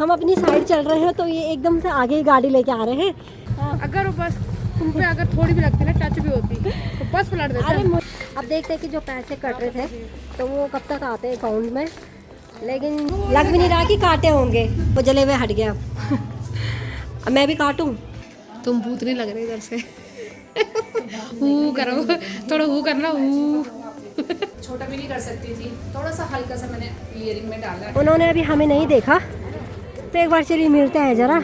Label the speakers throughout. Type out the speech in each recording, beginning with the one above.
Speaker 1: हम अपनी साइड चल रहे हैं तो ये एकदम से आगे ही गाड़ी लेके आ रहे हैं।
Speaker 2: अगर वो बस तुम पे अगर थोड़ी भी लगती ना, टच भी होती तो बस पलट देते।
Speaker 1: अरे अब देखते हैं कि जो पैसे कट रहे थे तो वो कब तक आते हैं अकाउंट में, लेकिन लग भी नहीं रहा कि काटे होंगे। वो जले हुए हट गया। अब मैं भी काटूं?
Speaker 2: तुम भूत नहीं लग रहे इधर से। हू करो, थोड़ा हू करना, हू। छोटा भी नहीं कर सकती थी, थोड़ा सा हल्का सा मैंने ईयरिंग में डाला।
Speaker 1: उन्होंने अभी हमें नहीं देखा तो एक बार चलिए मिलते हैं जरा।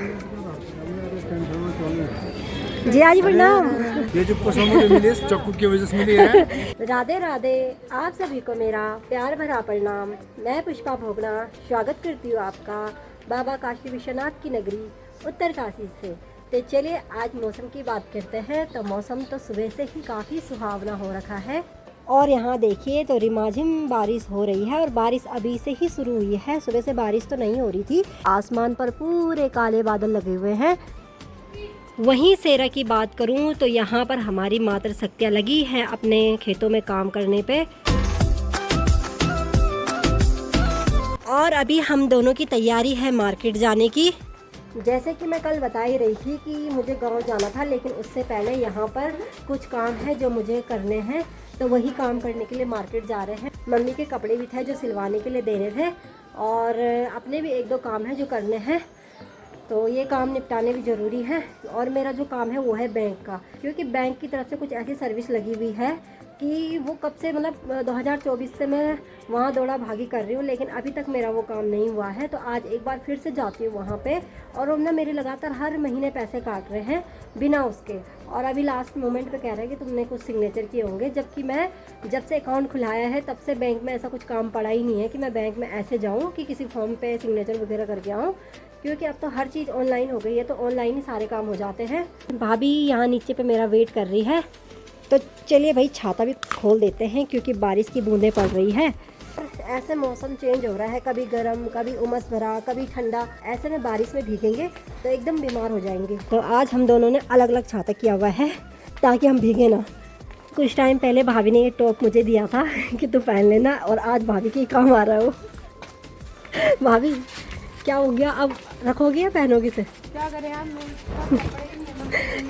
Speaker 1: जी आज प्रणाम।
Speaker 3: ये जो पसंद मुझे मिली इस चक्कू की वजह से मिली है।
Speaker 1: राधे राधे, आप सभी को मेरा प्यार भरा प्रणाम। मैं पुष्पा भोगना स्वागत करती हूँ आपका बाबा काशी विश्वनाथ की नगरी उत्तरकाशी से। तो चलिए आज मौसम की बात करते हैं। तो मौसम तो सुबह से ही काफ़ी सुहावना हो रखा है और यहाँ देखिए तो रिमझिम बारिश हो रही है और बारिश अभी से ही शुरू हुई है। सुबह से बारिश तो नहीं हो रही थी। आसमान पर पूरे काले बादल लगे हुए हैं। वहीं सेरा की बात करूं तो यहाँ पर हमारी मातृ शक्तियाँ लगी हैं अपने खेतों में काम करने पे। और अभी हम दोनों की तैयारी है मार्केट जाने की। जैसे कि मैं कल बता ही रही थी कि मुझे गांव जाना था, लेकिन उससे पहले यहाँ पर कुछ काम है जो मुझे करने हैं, तो वही काम करने के लिए मार्केट जा रहे हैं। मम्मी के कपड़े भी थे जो सिलवाने के लिए देने थे और अपने भी एक दो काम है जो करने हैं, तो ये काम निपटाने भी ज़रूरी है। और मेरा जो काम है वो है बैंक का, क्योंकि बैंक की तरफ से कुछ ऐसी सर्विस लगी हुई है कि वो कब से मतलब 2024 से मैं वहाँ दौड़ा भागी कर रही हूँ, लेकिन अभी तक मेरा वो काम नहीं हुआ है। तो आज एक बार फिर से जाती हूँ वहाँ पे और वो ना मेरे लगातार हर महीने पैसे काट रहे हैं बिना उसके, और अभी लास्ट मोमेंट पे कह रहे हैं कि तुमने कुछ सिग्नेचर किए होंगे, जबकि मैं जब से अकाउंट खुलाया है तब से बैंक में ऐसा कुछ काम पड़ा ही नहीं है कि मैं बैंक में ऐसे जाऊँ कि किसी फॉर्म पे सिग्नेचर वगैरह करके आऊँ, क्योंकि अब तो हर चीज़ ऑनलाइन हो गई है, तो ऑनलाइन ही सारे काम हो जाते हैं। भाभी यहाँ नीचे पे मेरा वेट कर रही है, तो चलिए भाई छाता भी खोल देते हैं क्योंकि बारिश की बूंदें पड़ रही है। ऐसे मौसम चेंज हो रहा है, कभी गर्म कभी उमस भरा कभी ठंडा, ऐसे में बारिश में भीगेंगे तो एकदम बीमार हो जाएंगे। तो आज हम दोनों ने अलग अलग छाता किया हुआ है ताकि हम भीगे ना। कुछ टाइम पहले भाभी ने ये टॉप मुझे दिया था कि तू पहन लेना, और आज भाभी के काम आ रहा हो। भाभी क्या हो गया, अब रखोगे या पहनोगे से?
Speaker 2: क्या करें यार,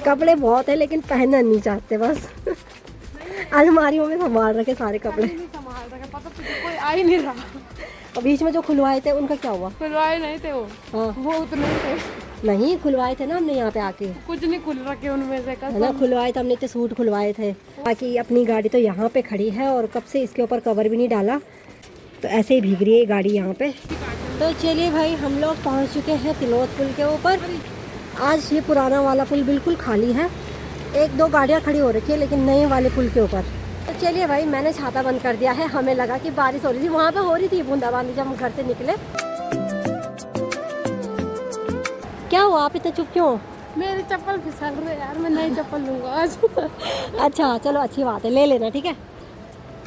Speaker 1: कपड़े बहुत है लेकिन पहनना नहीं चाहते, बस अलमारियों में संभाल रखे सारे कपड़े।
Speaker 2: संभाल रखे, पता तुझे कोई आ ही नहीं रहा।
Speaker 1: और बीच में जो खुलवाए थे उनका क्या हुआ?
Speaker 2: खुलवाए नहीं थे वो।
Speaker 1: हाँ
Speaker 2: वो उतने थे,
Speaker 1: नहीं खुलवाए थे ना हमने यहाँ पे आके,
Speaker 2: कुछ नहीं खुल रखे उनमें से।
Speaker 1: है ना, खुलवाए थे हमने, तो सूट खुलवाए थे। बाकी अपनी गाड़ी तो यहाँ पे खड़ी है और कब से इसके ऊपर कवर भी नहीं डाला, तो ऐसे ही भीग रही है गाड़ी यहाँ पे। तो चलिए भाई हम लोग पहुँच चुके हैं तिलोत पुल के ऊपर। आज ये पुराना वाला पुल बिल्कुल खाली है, एक दो गाड़ियाँ खड़ी हो रखी है लेकिन नए वाले पुल के ऊपर। तो चलिए भाई मैंने छाता बंद कर दिया है, हमें लगा कि बारिश हो रही थी, वहाँ पे हो रही थी बूंदाबांदी जब हम घर से निकले। क्या हुआ, आप इतने चुप क्यों?
Speaker 2: मेरी चप्पल फिसल रही है यार, मैं नई चप्पल लूंगा आज।
Speaker 1: अच्छा चलो अच्छी बात है, ले लेना, ठीक है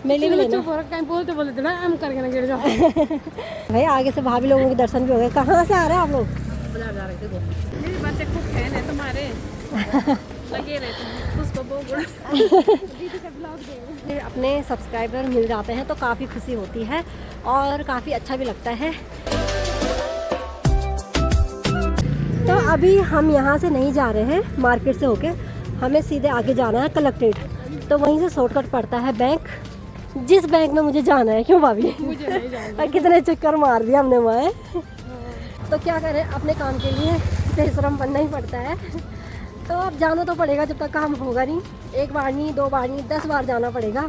Speaker 1: मेरे लिए भी लेना।
Speaker 2: चुप हो रहा, कहीं बोलते बोलते ना हम करके ना गिर जाओ।
Speaker 1: भाई आगे से भाभी लोगों के दर्शन भी हो गए। कहाँ से आ रहे हैं आप लोग?
Speaker 2: बाजार जा रहे थे। मेरे बच्चे खूब फैन है तुम्हारे, लगे रहते उसको
Speaker 1: अपने सब्सक्राइबर मिल जाते हैं तो काफ़ी खुशी होती है और काफ़ी अच्छा भी लगता है। तो अभी हम यहाँ से नहीं जा रहे हैं मार्केट से होके, हमें सीधे आगे जाना है कलेक्ट्रेट, तो वहीं से शॉर्टकट पड़ता है बैंक, जिस बैंक में मुझे जाना है। क्यों भाभी?
Speaker 2: मुझे नहीं जाना।
Speaker 1: कितने चक्कर मार दिया हमने वहाँ। तो क्या करें, अपने काम के लिए बेशरम बनना ही पड़ता है, तो अब जाना तो पड़ेगा जब तक काम होगा नहीं। एक बार नहीं, दो बार नहीं, 10 बार जाना पड़ेगा।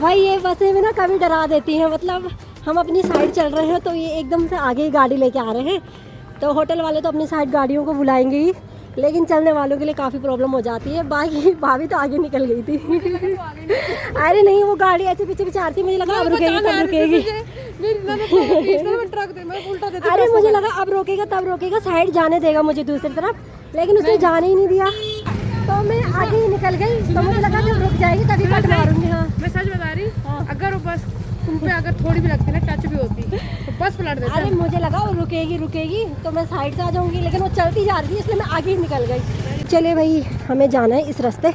Speaker 1: भाई ये बसें भी ना कभी डरा देती हैं, मतलब हम अपनी साइड चल रहे हैं तो ये एकदम से आगे ही गाड़ी लेके आ रहे हैं, तो होटल वाले तो अपनी साइड गाड़ियों को बुलाएंगे ही, लेकिन चलने वालों के लिए काफ़ी प्रॉब्लम हो जाती है। बाकी भाभी तो आगे निकल गई थी। अरे नहीं, वो गाड़ी ऐसे पीछे पीछे आ रही थी, मुझे लगा अब रुकेगी तब रुकेगी। अरे मुझे लगा अब रोकेगा तब रोकेगा, साइड जाने देगा मुझे दूसरी तरफ, लेकिन उसने जाने ही नहीं दिया, तो मैं आगे ही निकल गई। तो मुझे लगा जब रुक जाएगी तभी कट मारूंगी। हाँ
Speaker 2: मैं सच बता रही, अगर वो बस तुम पे अगर थोड़ी भी लगती ना, टच भी होती तो बस पलट देते।
Speaker 1: अरे मुझे लगा वो रुकेगी तो मैं साइड से आ जाऊंगी, लेकिन वो चलती जा रही थी इसलिए मैं आगे ही निकल गई। चलिए भाई हमें जाना है इस रास्ते।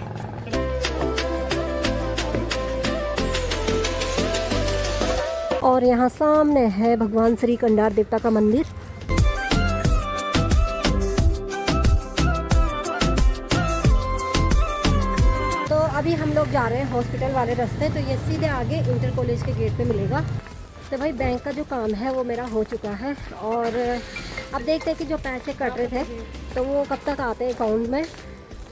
Speaker 1: और यहाँ सामने है भगवान श्री कंडार देवता का मंदिर। तो अभी हम लोग जा रहे हैं हॉस्पिटल वाले रास्ते, तो ये सीधे आगे इंटर कॉलेज के गेट पे मिलेगा। तो भाई बैंक का जो काम है वो मेरा हो चुका है और अब देखते हैं कि जो पैसे कट रहे थे तो वो कब तक आते हैं अकाउंट में।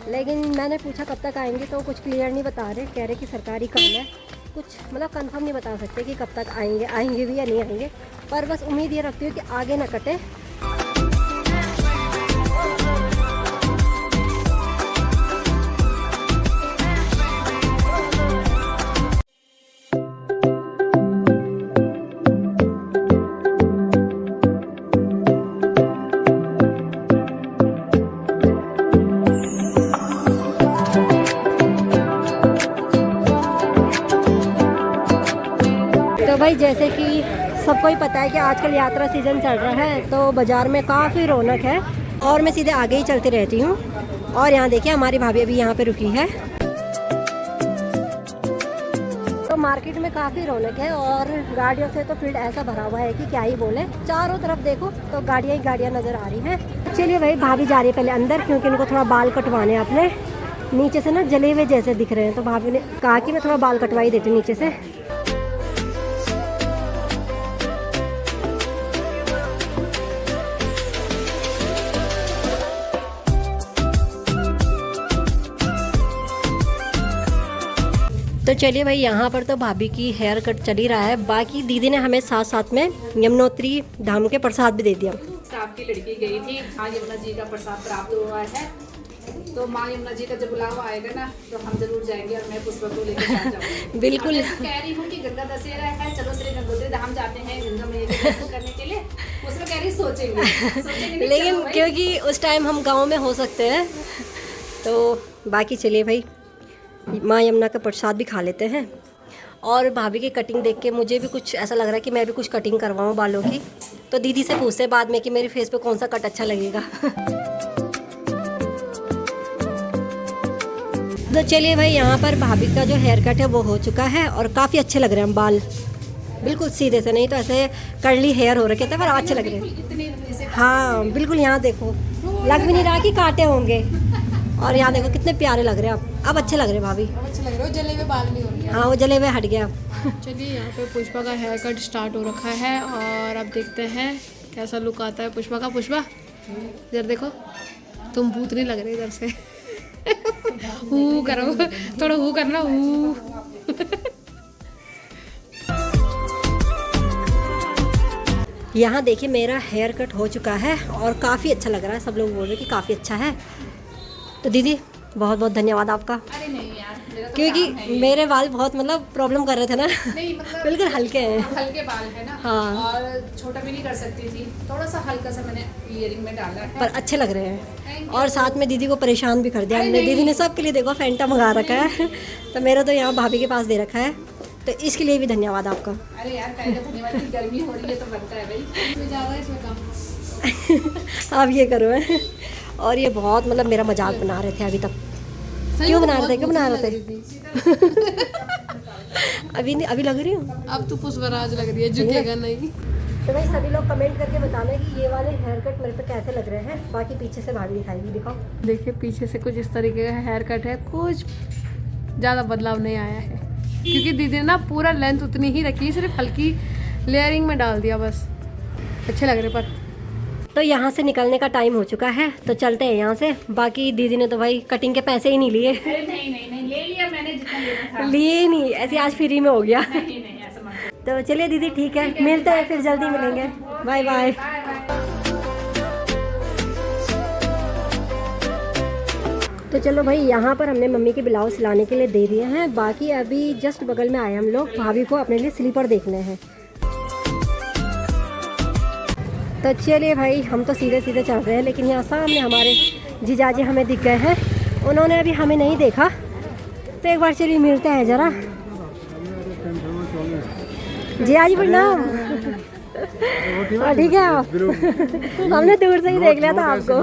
Speaker 1: लेकिन मैंने पूछा कब तक आएंगे तो कुछ क्लियर नहीं बता रहे, कह रहे कि सरकारी काम है, कुछ मतलब कंफर्म नहीं बता सकते कि कब तक आएंगे भी या नहीं आएंगे, पर बस उम्मीद ये रखती हूँ कि आगे ना कटे। तो भाई जैसे कि सबको ही पता है कि आजकल यात्रा सीज़न चल रहा है तो बाज़ार में काफ़ी रौनक है और मैं सीधे आगे ही चलती रहती हूँ। और यहाँ देखिए हमारी भाभी अभी यहाँ पे रुकी है। तो मार्केट में काफ़ी रौनक है और गाड़ियों से तो फील्ड ऐसा भरा हुआ है कि क्या ही बोले, चारों तरफ देखो तो गाड़ियाँ ही गाड़ियाँ नज़र आ रही हैं। चलिए भाई भाभी जा रही है पहले अंदर क्योंकि उनको थोड़ा बाल कटवाने हैं अपने, नीचे से ना जले हुए जैसे दिख रहे हैं, तो भाभी ने कहा कि मैं थोड़ा बाल कटवा ही देती हूँ नीचे से। तो चलिए भाई यहाँ पर तो भाभी की हेयर कट चल ही रहा है, बाकी दीदी ने हमें साथ साथ में यमुनोत्री धाम के प्रसाद भी दे दिया।
Speaker 2: आपकी लड़की गई थी, माँ यमुना जी का प्रसाद प्राप्त हुआ है, तो माँ यमुना जी का जब बुलावा आएगा ना तो हम जरूर जाएंगे और मैं पुष्पा को लेकर साथ जाऊंगी।
Speaker 1: बिल्कुल
Speaker 2: कह रही हूँ कि गंगा दशहरा है, चलो श्री गंगोत्री धाम जाते हैं गंगा मैया के दर्शन करने के लिए, उसमें कह रही सोचेंगे
Speaker 1: लेकिन क्योंकि उस टाइम हम गाँव में हो सकते हैं, तो बाकी चलिए भाई माँ यमुना का प्रसाद भी खा लेते हैं। और भाभी की कटिंग देख के मुझे भी कुछ ऐसा लग रहा है कि मैं भी कुछ कटिंग करवाऊँ बालों की, तो दीदी से पूछते बाद में कि मेरे फेस पे कौन सा कट अच्छा लगेगा। तो चलिए भाई यहाँ पर भाभी का जो हेयर कट है वो हो चुका है और काफ़ी अच्छे लग रहे हैं बाल, बिल्कुल सीधे से नहीं तो ऐसे कर्ली हेयर हो रखे थे पर अच्छे लग रहे हैं। हाँ बिल्कुल, यहाँ देखो लग भी नहीं रहा कि काटे होंगे, और यहाँ देखो कितने प्यारे लग रहे हैं अब अच्छे लग रहे हैं भाभी,
Speaker 2: अब अच्छे लग रहे हो, जले हुए बाल नहीं हो रहे।
Speaker 1: हाँ वो जले हुए हट गया अब।
Speaker 2: चलिए यहाँ पे पुष्पा का हेयर कट स्टार्ट हो रखा है और अब देखते हैं कैसा लुक आता है पुष्पा का। पुष्पा इधर देखो, तुम भूत नहीं लग रहे इधर से। हू करो, थोड़ा हू करना, हू।
Speaker 1: यहाँ देखिए मेरा हेयर कट हो चुका है और काफ़ी अच्छा लग रहा है, सब लोग बोल रहे हैं कि काफ़ी अच्छा है। तो दीदी बहुत बहुत धन्यवाद आपका।
Speaker 2: अरे नहीं यार, मेरा तो
Speaker 1: क्योंकि
Speaker 2: काम है।
Speaker 1: मेरे बाल बहुत मतलब प्रॉब्लम कर रहे थे ना।
Speaker 2: नहीं मतलब
Speaker 1: बिल्कुल हल्के हैं,
Speaker 2: हल्के बाल है ना।
Speaker 1: हाँ।
Speaker 2: और छोटा भी नहीं कर सकती थी, थोड़ा सा हल्का सा मैंने ईयरिंग में डाला है।
Speaker 1: पर अच्छे लग रहे हैं
Speaker 2: Thank you।
Speaker 1: और साथ में दीदी को परेशान भी कर दिया
Speaker 2: अरे
Speaker 1: हमने।
Speaker 2: नहीं।
Speaker 1: दीदी ने सबके लिए देखो फैंटा मंगा रखा है, तो मेरा तो यहाँ भाभी के पास दे रखा है, तो इसके लिए भी धन्यवाद आपका।
Speaker 2: अरे यार कहेगा धन्यवाद, की गर्मी हो रही है तो बनता है भाई, इसमें ज़्यादा इसमें कम।
Speaker 1: आप ये करो है। और ये बहुत मतलब मेरा मजाक बना रहे थे अभी तक। क्यों बना रहे थे, क्यों बना रहे थे? अभी नहीं, अभी लग रही हूँ।
Speaker 2: अब तो पुष्पराज लग रही है, झुकेगा नहीं।
Speaker 1: तो भाई सभी लोग कमेंट करके बताना कि ये वाले हेयर कट मेरे पे कैसे लग रहे हैं। बाकी पीछे से भाभी दिखाएगी, दिखाओ।
Speaker 2: देखिए पीछे से कुछ इस तरीके का हेयर कट है, कुछ ज़्यादा बदलाव नहीं आया है क्योंकि दीदी ने ना पूरा लेंथ उतनी ही रखी, सिर्फ हल्की लेयरिंग में डाल दिया बस। अच्छे लग रहे पर।
Speaker 1: तो यहाँ से निकलने का टाइम हो चुका है, तो चलते हैं यहाँ से। बाकी दीदी ने तो भाई कटिंग के पैसे ही नहीं लिए।
Speaker 2: अरे नहीं ले लिया मैंने जितना लेना था।
Speaker 1: लिए नहीं, ऐसे आज फ्री में हो गया।
Speaker 2: नहीं ऐसा मत।
Speaker 1: तो चलिए दीदी ठीक है, मिलते हैं फिर, जल्दी मिलेंगे। Bye bye. तो चलो भाई यहाँ पर हमने मम्मी के ब्लाउज सिलाने के लिए दे दिए हैं। बाकी अभी जस्ट बगल में आए हम लोग भाभी को अपने लिए स्लीपर देखने हैं। तो चलिए भाई हम तो सीधे सीधे चल रहे हैं, लेकिन यहाँ सामने हमारे जीजाजी हमें दिख गए हैं। उन्होंने अभी हमें नहीं देखा, तो एक बार चलिए मिलते हैं ज़रा। जीजाजी प्रणाम। ठीक है आप? हमने दूर से ही देख लिया था आपको।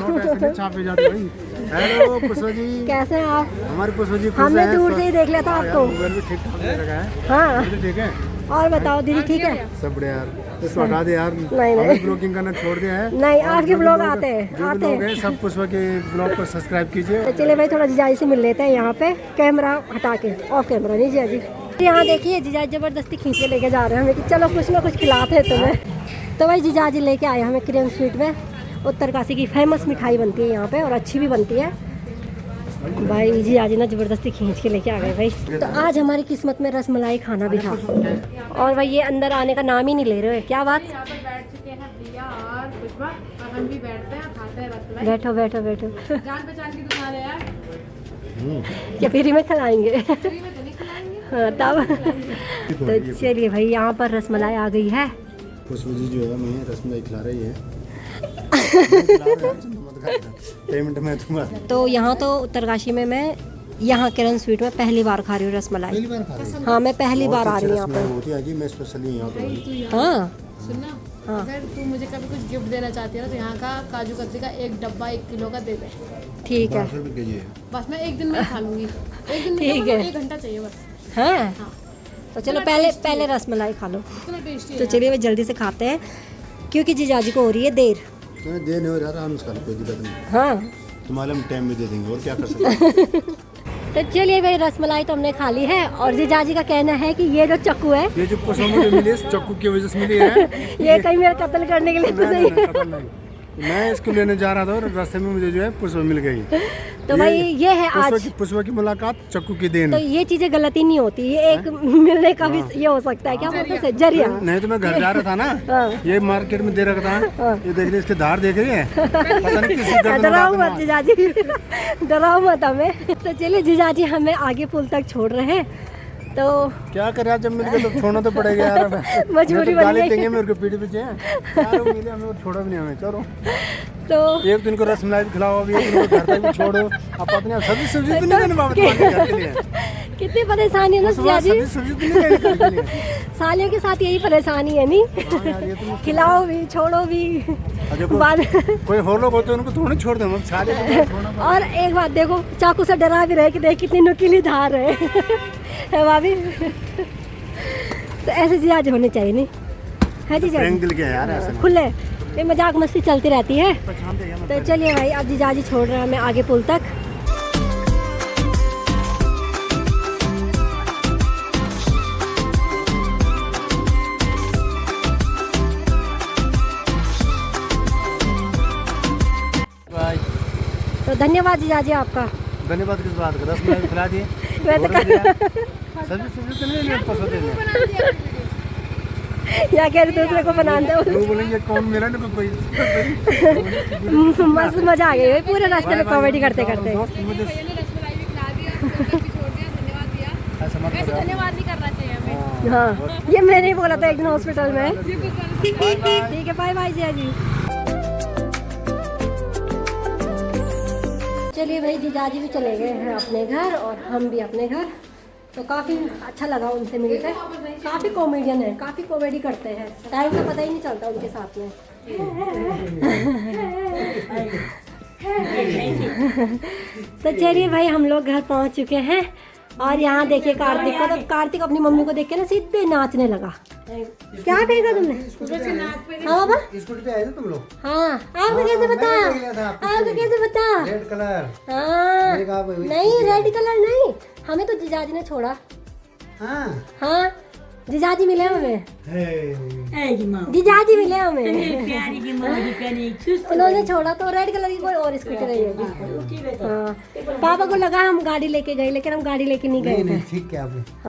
Speaker 3: हेलो पुष्पा जी,
Speaker 1: कैसे हैं आप?
Speaker 3: हमारे पुष्पा जी
Speaker 1: हमने दूर से ही देख लिया था आपको।
Speaker 3: ठीक ठाक लग रहा है।
Speaker 1: हाँ
Speaker 3: ठीक है।
Speaker 1: और बताओ दीदी ठीक है?
Speaker 3: सब बढ़िया यार, इसको हटा दे यार।
Speaker 1: नहीं।
Speaker 3: हमें ब्लॉगिंग करना छोड़ दिया है।
Speaker 1: नहीं,
Speaker 3: और
Speaker 1: आपके
Speaker 3: जो भी
Speaker 1: ब्लॉग
Speaker 3: लोग-
Speaker 1: आते हैं,
Speaker 3: जो भी
Speaker 1: आते
Speaker 3: लोग
Speaker 1: हैं।
Speaker 3: हैं सब पुष्पा के ब्लॉग को सब्सक्राइब कीजिए।
Speaker 1: तो चलिए भाई थोड़ा जीजाजी से मिल लेते हैं यहाँ पे, कैमरा हटा के, ऑफ कैमरा नहीं जीजाजी। यहाँ देखिए जीजाजी जबरदस्ती खींच के लेके जा रहे हैं हमें कि चलो कुछ ना कुछ खिलाते हैं तुम्हें। तो भाई जीजाजी लेके आए हमें क्रीम स्वीट में, उत्तरकाशी की फेमस मिठाई बनती है यहाँ पे और अच्छी भी बनती है। भाई जीजाजी ना जबरदस्ती खींच के लेके आ गए भाई। तो आज हमारी किस्मत में रसमलाई खाना भी था। और भाई ये अंदर आने का नाम ही नहीं ले रहे हैं, क्या बात?
Speaker 2: यहाँ पर बैठ चुके हैं दिया और पुष्पा, और हम भी बैठते हैं खाते हैं रसमलाई।
Speaker 1: बैठो बैठो बैठो।
Speaker 2: जान पहचान की दुकान है यार,
Speaker 1: क्या फ्री में खिलाएंगे?
Speaker 2: फ्री में तो नहीं खिलाएंगे।
Speaker 1: हाँ तब। तो चलिए भाई यहाँ पर रसमलाई आ गई है।
Speaker 3: पुष्पा जी जो है हमें रसमलाई खिला रही है। पेमेंट में तुम्हारा
Speaker 1: तो यहाँ तो उत्तरकाशी में मैं यहाँ किरण स्वीट में पहली बार खा रही हूँ रसमलाई।
Speaker 3: पहली बार खा रही है।
Speaker 1: हाँ मैं पहली बार आ रही हूँ यहाँ
Speaker 3: रसमलाई
Speaker 1: पे।
Speaker 3: होती है जी, मैं स्पेशली यहाँ पे
Speaker 2: तू यहाँ
Speaker 1: हाँ
Speaker 2: सुनना,
Speaker 1: हाँ।
Speaker 2: अगर तू मुझे कभी कुछ गिफ्ट देना चाहती है ना तो यहाँ का काजू कतली का एक डब्बा 1 किलो का दे दे,
Speaker 1: ठीक है।
Speaker 3: 1200 रुपये केजी है।
Speaker 2: बस मैं एक दिन में खा लूंगी। एक दिन में
Speaker 1: ठीक
Speaker 2: क्या,
Speaker 1: है।
Speaker 2: मतलब 1 घंटा चाहिए बस।
Speaker 1: हाँ
Speaker 2: हाँ,
Speaker 1: तो चलो पहले रसमलाई खा लो।
Speaker 2: इतना टेस्टी
Speaker 1: तो चलिए भाई जल्दी से खाते हैं क्योंकि जीजाजी को हो रही है देर।
Speaker 3: तुम्हें दे नहीं हो रहा, आराम से खा लो, कोई दिक्कत नहीं।
Speaker 1: हाँ
Speaker 3: तुम्हारे हम टाइम भी दे देंगे, और क्या कर सकते हैं।
Speaker 1: तो चलिए भाई रसमलाई तो हमने खा ली है और जीजाजी का कहना है कि ये जो चक्कू है
Speaker 3: ये जो पुष्पा मुझे मिली इस चक्कू की वजह से मिली है।
Speaker 1: ये कहीं मेरा कत्ल करने के लिए तो नहीं है।
Speaker 3: पता नहीं। मैं इसको लेने जा रहा था और रास्ते में मुझे जो है पुष्पा मिल गई।
Speaker 1: तो भाई ये है आज।
Speaker 3: पुष्पा की मुलाकात चक्कू की देन।
Speaker 1: तो ये चीजें गलती नहीं होती, ये एक मिलने का भी ये हो सकता है, क्या बोलते हैं जरिया।
Speaker 3: नहीं तो मैं घर जा रहा था ना,
Speaker 1: हाँ।
Speaker 3: ये मार्केट में दे रखा था, ये देख रही इसके धार देख रही है, पता नहीं किसी दर्द में
Speaker 1: डराओ
Speaker 3: बात
Speaker 1: मत
Speaker 3: में।
Speaker 1: जीजाजी, डराओ मत हमें। तो चलिए जीजाजी हमें आगे पुल तक छोड़ रहे हैं। तो
Speaker 3: क्या करे यार, जब मिल गए तो छोड़ना तो पड़ेगा यार।
Speaker 1: मजबूरी
Speaker 3: तो
Speaker 1: बन
Speaker 3: गाली
Speaker 1: गई।
Speaker 3: देंगे मेरे को पीठ पीछे यार, वो मिले हमें और छोड़ो भी नहीं हमें। चलो
Speaker 1: तो
Speaker 3: एक दिन को रसमलाई भी खिलाओ, अभी एक दिन को घर तक भी छोड़ो। अब पता नहीं सब्जी सब्जी तो नहीं देने बाबा घर के लिए,
Speaker 1: कितनी परेशानी है ना जीजाजी,
Speaker 3: सब्जी सब्जी तो नहीं देने घर के लिए।
Speaker 1: सालियों के साथ यही परेशानी है नहीं,
Speaker 3: हाँ यार, ये तो
Speaker 1: खिलाओ भी छोड़ो भी
Speaker 3: और देखो,
Speaker 1: बाद।
Speaker 3: कोई और लोग होते हैं उनको थोड़ी छोड़ दो, हम सारे को छोड़ना पड़ेगा।
Speaker 1: और एक बात देखो, चाकू से डरा भी रहे कि देख कितनी नुकीली धार है भाभी। तो ऐसे जीजाजी होने चाहिए नहीं है जीजाजी,
Speaker 3: प्रैंक दिल के हैं यार ऐसे।
Speaker 1: खुले ये मजाक मस्ती चलती रहती है। तो चलिए भाई अब जीजाजी छोड़ रहे हैं हमें आगे पुल तक।
Speaker 3: बाय।
Speaker 1: तो धन्यवाद जीजाजी आपका।
Speaker 3: धन्यवाद किस बात का, रसमलाई भी खिला दिए।
Speaker 1: मैं तो
Speaker 3: और दिया। सब्जी सब्जी तो नहीं पसंद है।
Speaker 1: या कह रहे दूसरे को बनाते हो।
Speaker 3: वो बोलेंगे कौन मेरा ना कोई।
Speaker 1: मस्त मजा आ गई पूरे रास्ते में कॉमेडी करते करते।
Speaker 3: दोस्त मुझे
Speaker 2: मैंने रसमलाई भी खिला दी और छोड़ दिया, धन्यवाद दिया।
Speaker 3: ऐसा मत
Speaker 2: वैसे
Speaker 3: करो।
Speaker 2: धन्यवाद नहीं करना चाहिए हमें।
Speaker 1: हाँ ये मैंने ही बोला था एक दिन हॉस्पिटल में। ठीक है बाय बाय जीजाजी। चलिए भाई जीजाजी भी चले गए हैं अपने घर और हम भी अपने घर। तो काफ़ी अच्छा लगा उनसे मिलकर, काफ़ी कॉमेडियन है, काफ़ी कॉमेडी करते हैं, टाइम का पता ही नहीं चलता उनके साथ में। तो चलिए भाई हम लोग घर पहुंच चुके हैं और यहाँ देखिए कार्तिक को, तो कार्तिक अपनी मम्मी को देख के ना सीधे नाचने लगा। क्या कहेगा तुमने? हाँ बाबा
Speaker 3: स्कूटी पे आए थे तुम लोग?
Speaker 1: हाँ आपको कैसे पता? आपको कैसे पता?
Speaker 3: Red colour.
Speaker 1: हाँ
Speaker 3: मैंने कहा भाई
Speaker 1: नहीं रेड कलर नहीं, हमें तो जीजाजी ने छोड़ा।
Speaker 3: हाँ
Speaker 1: हाँ जीजाजी मिले हमें,
Speaker 3: है।
Speaker 1: जीजाजी मिले हमें।
Speaker 4: प्यारी की मौज प्यारी चुस्त
Speaker 1: उन्होंने छोड़ा तो रेड कलर की कोई और स्कूटी रही होगी। हाँ पापा को लगा हम गाड़ी लेके गए लेकिन हम गाड़ी लेके नहीं गए थे।
Speaker 3: ठीक है आपने